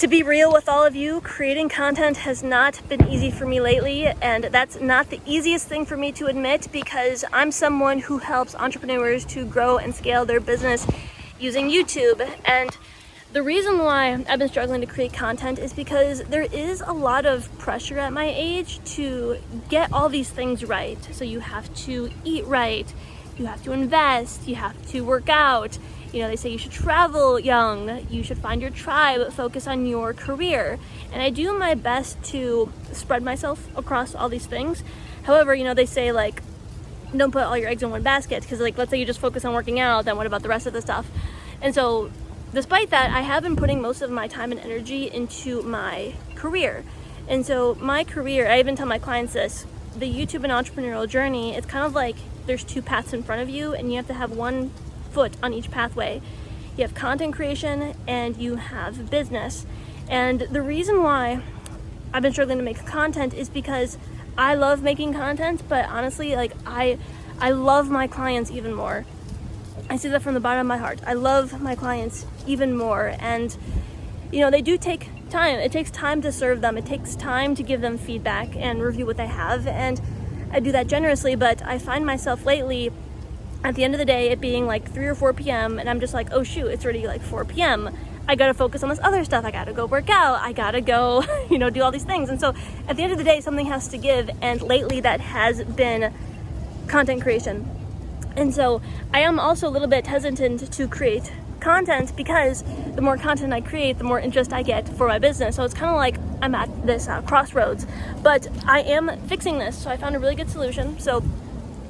To be real with all of you, creating content has not been easy for me lately, and that's not the easiest thing for me to admit because I'm someone who helps entrepreneurs to grow and scale their business using YouTube. And the reason why I've been struggling to create content is because there is a lot of pressure at my age to get all these things right. So you have to eat right, you have to invest, you have to work out. You know, they say you should travel young, you should find your tribe, focus on your career. And I do my best to spread myself across all these things. However, you know, they say like, don't put all your eggs in one basket, because like, let's say you just focus on working out, then what about the rest of the stuff? And so despite that, I have been putting most of my time and energy into my career. And so my career, I even tell my clients this, the YouTube and entrepreneurial journey, it's kind of like there's two paths in front of you and you have to have one foot on each pathway. You have content creation and you have business. And the reason why I've been struggling to make content is because I love making content, but honestly, like I love my clients even more. I say that from the bottom of my heart. I love my clients even more. And you know, they do take time. It takes time to serve them. It takes time to give them feedback and review what they have. And I do that generously, but I find myself lately at the end of the day, it being like 3 or 4 p.m. and I'm just like, oh shoot, it's already like 4 p.m. I gotta focus on this other stuff. I gotta go work out. I gotta go, you know, do all these things. And so at the end of the day, something has to give. And lately that has been content creation. And so I am also a little bit hesitant to create content because the more content I create, the more interest I get for my business. So it's kind of like I'm at this crossroads, but I am fixing this. So I found a really good solution. So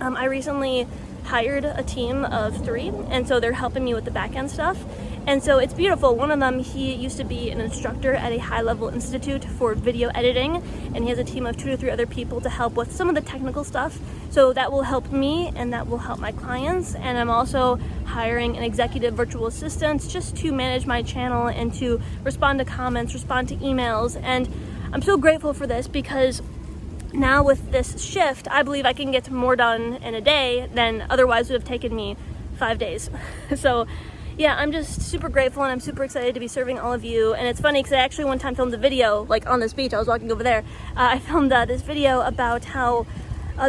I recently hired a team of 3, and so they're helping me with the back end stuff. And so it's beautiful. One of them, he used to be an instructor at a high-level institute for video editing, and he has a team of 2 to 3 other people to help with some of the technical stuff. So that will help me and that will help my clients. And I'm also hiring an executive virtual assistant just to manage my channel and to respond to comments, respond to emails. And I'm so grateful for this because now with this shift, I believe I can get more done in a day than otherwise would have taken me 5 days. So yeah, I'm just super grateful and I'm super excited to be serving all of you. And it's funny because I actually one time filmed a video like on this beach. I was walking over there. I filmed this video about how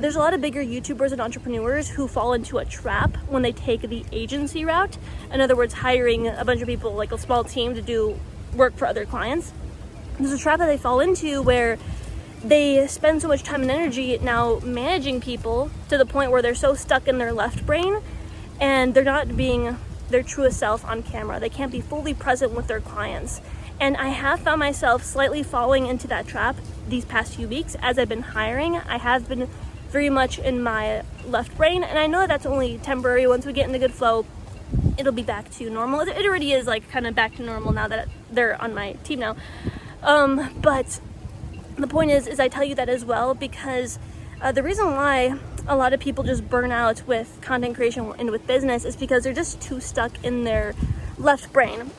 there's a lot of bigger YouTubers and entrepreneurs who fall into a trap when they take the agency route. In other words, hiring a bunch of people, like a small team, to do work for other clients. There's a trap that they fall into where they spend so much time and energy now managing people to the point where they're so stuck in their left brain and they're not being their truest self on camera. They can't be fully present with their clients. And I have found myself slightly falling into that trap these past few weeks as I've been hiring. I have been very much in my left brain, and I know that's only temporary. Once we get in the good flow, it'll be back to normal. It already is like kind of back to normal now that they're on my team now. But the point is I tell you that as well because the reason why a lot of people just burn out with content creation and with business is because they're just too stuck in their left brain.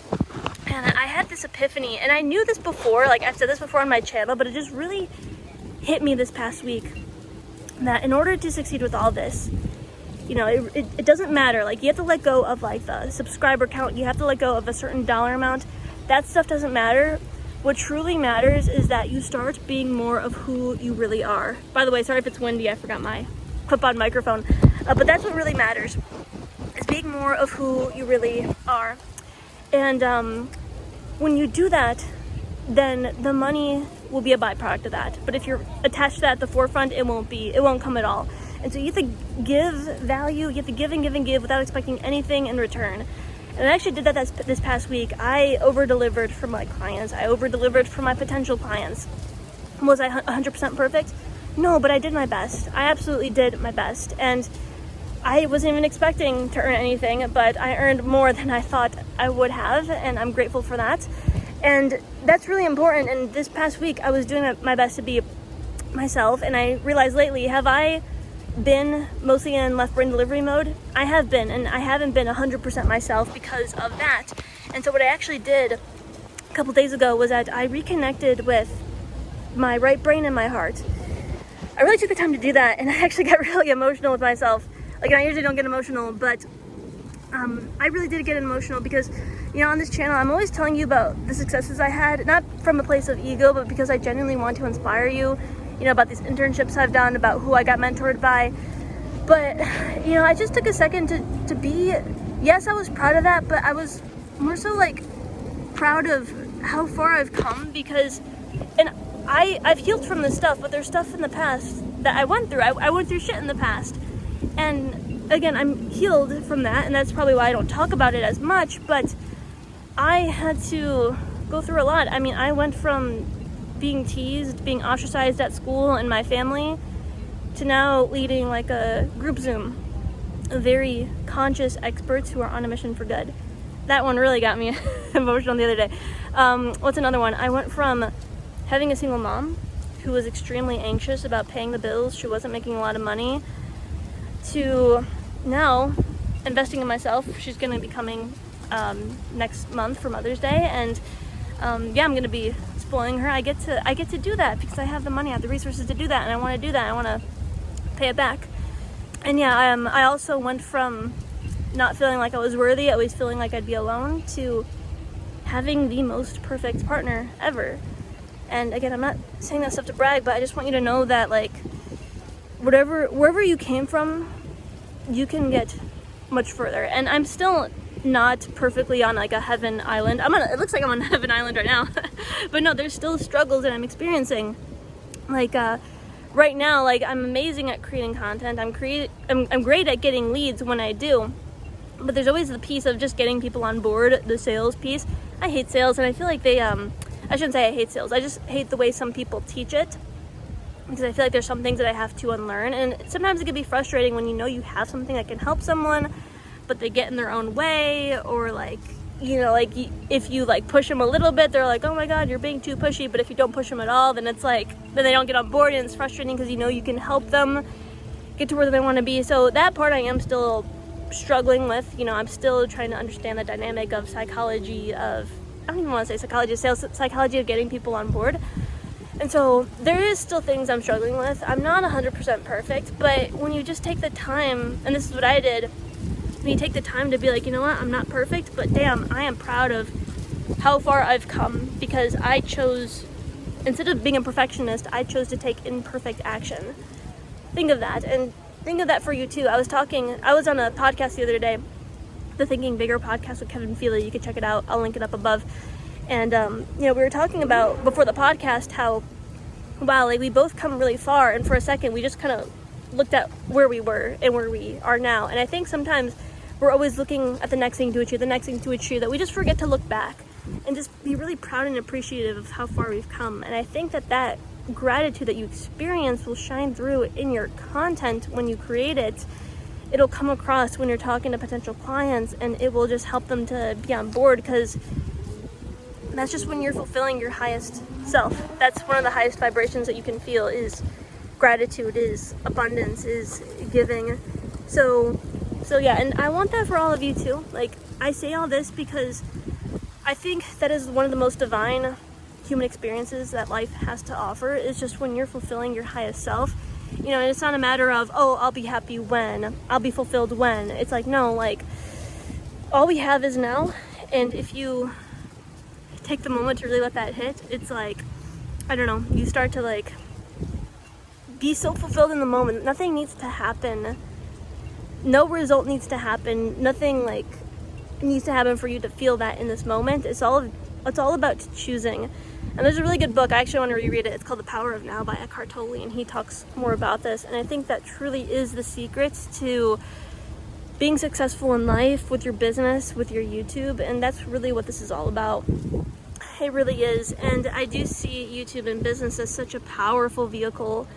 And I had this epiphany, and I knew this before, like I've said this before on my channel, but it just really hit me this past week that in order to succeed with all this, you know, it doesn't matter. Like you have to let go of like the subscriber count, you have to let go of a certain dollar amount. That stuff doesn't matter. What truly matters is that you start being more of who you really are. By the way, sorry if it's windy, I forgot my clip-on microphone. But that's what really matters, is being more of who you really are. And when you do that, then the money will be a byproduct of that. But if you're attached to that at the forefront, it won't come at all. And so you have to give value, you have to give and give and give without expecting anything in return. And I actually did that this past week. I over-delivered for my clients. I over-delivered for my potential clients. Was I 100% perfect? No, but I did my best. I absolutely did my best. And I wasn't even expecting to earn anything, but I earned more than I thought I would have, and I'm grateful for that. And that's really important. And this past week, I was doing my best to be myself, and I realized lately, have I been mostly in left brain delivery mode? I have been, and I haven't been 100% myself because of that. And so what I actually did a couple days ago was that I reconnected with my right brain and my heart. I really took the time to do that, and I actually got really emotional with myself. Like, I usually don't get emotional, but I really did get emotional because, you on this channel, I'm always telling you about the successes I had, not from a place of ego, but because I genuinely want to inspire you, about these internships I've done, about who I got mentored by. But, I just took a second to be, yes, I was proud of that, but I was more so like proud of how far I've come, because, and I've healed from this stuff, but there's stuff in the past that I went through. I went through shit in the past. And again, I'm healed from that, and that's probably why I don't talk about it as much, but I had to go through a lot. I mean, I went from being teased, being ostracized at school and my family, to now leading like a group Zoom of very conscious experts who are on a mission for good. That one really got me emotional the other day. What's another one? I went from having a single mom who was extremely anxious about paying the bills, she wasn't making a lot of money, to now investing in myself. She's going to be coming next month for Mother's Day, and I'm going to be spoiling her. I get to do that because I have the money, I have the resources to do that, and I want to do that. I want to pay it back. And I also went from not feeling like I was worthy, always feeling like I'd be alone, to having the most perfect partner ever. And again, I'm not saying that stuff to brag, but I just want you to know that, like, wherever you came from, you can get much further. And I'm still not perfectly on like a heaven island. It looks like I'm on heaven island right now. But no, there's still struggles that I'm experiencing. Like right now, like, I'm amazing at creating content. I'm great at getting leads when I do. But there's always the piece of just getting people on board, the sales piece. I hate sales, and I feel like I shouldn't say I hate sales. I just hate the way some people teach it, because I feel like there's some things that I have to unlearn. And sometimes it can be frustrating when you have something that can help someone, but they get in their own way, or like, if you like push them a little bit, they're like, oh my God, you're being too pushy. But if you don't push them at all, then it's like, then they don't get on board, and it's frustrating because you can help them get to where they want to be. So that part I am still struggling with. I'm still trying to understand the dynamic of psychology of, I don't even want to say psychology of sales, psychology of getting people on board. And so there is still things I'm struggling with. I'm not 100% perfect, but when you just take the time, and this is what I did, when you take the time to be like, you know what, I'm not perfect, but damn, I am proud of how far I've come, because I chose, instead of being a perfectionist, I chose to take imperfect action. Think of that, and think of that for you too. I was on a podcast the other day, the Thinking Bigger podcast with Kevin Feely. You can check it out. I'll link it up above. And, we were talking about, before the podcast, how, wow, like, we both come really far. And for a second, we just kind of looked at where we were and where we are now. And I think sometimes we're always looking at the next thing to achieve, that we just forget to look back and just be really proud and appreciative of how far we've come. And I think that gratitude that you experience will shine through in your content when you create it. It'll come across when you're talking to potential clients, and it will just help them to be on board, because that's just when you're fulfilling your highest self. That's one of the highest vibrations that you can feel, is gratitude, is abundance, is giving. So yeah, and I want that for all of you too. Like, I say all this because I think that is one of the most divine human experiences that life has to offer, is just when you're fulfilling your highest self. And it's not a matter of, oh, I'll be happy when, I'll be fulfilled when. It's like, no, like, all we have is now. And if you take the moment to really let that hit, it's like, I don't know, you start to like be so fulfilled in the moment. Nothing needs to happen. No result needs to happen. Nothing like needs to happen for you to feel that in this moment. It's all about choosing. And there's a really good book, I actually want to reread it. It's called The Power of Now by Eckhart Tolle, and he talks more about this. And I think that truly is the secret to being successful in life, with your business, with your YouTube. And that's really what this is all about. It really is. And I do see YouTube and business as such a powerful vehicle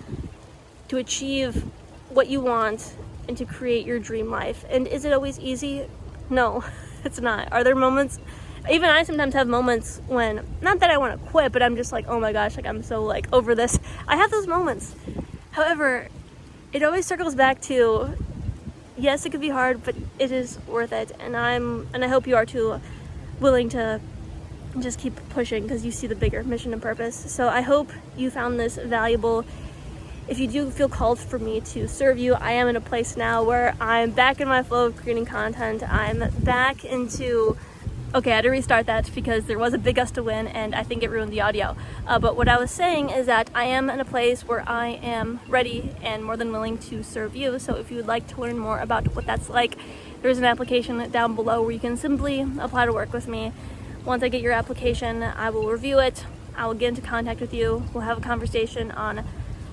to achieve what you want and to create your dream life. And is it always easy? No, it's not. Are there moments? Even I sometimes have moments when, not that I want to quit, but I'm just like, oh my gosh, like, I'm so like over this. I have those moments. However, it always circles back to, yes, it could be hard, but it is worth it. And I hope you are too, willing to just keep pushing, because you see the bigger mission and purpose. So I hope you found this valuable. If you do feel called for me to serve you, I am in a place now where I'm back in my flow of creating content. I'm back into Okay, I had to restart that because there was a big gust of wind and I think it ruined the audio. But what I was saying is that I am in a place where I am ready and more than willing to serve you. So if you would like to learn more about what that's like, there's an application down below where you can simply apply to work with me. Once I get your application, I will review it. I will get into contact with you. We'll have a conversation on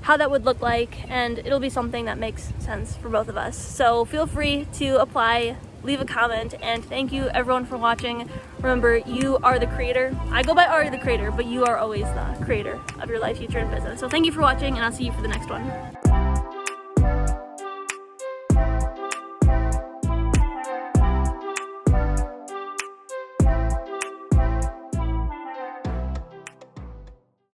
how that would look like, and it'll be something that makes sense for both of us. So feel free to apply, leave a comment, and thank you everyone for watching. Remember, you are the creator. I go by Ari the creator, but you are always the creator of your life, future, and business. So thank you for watching, and I'll see you for the next one.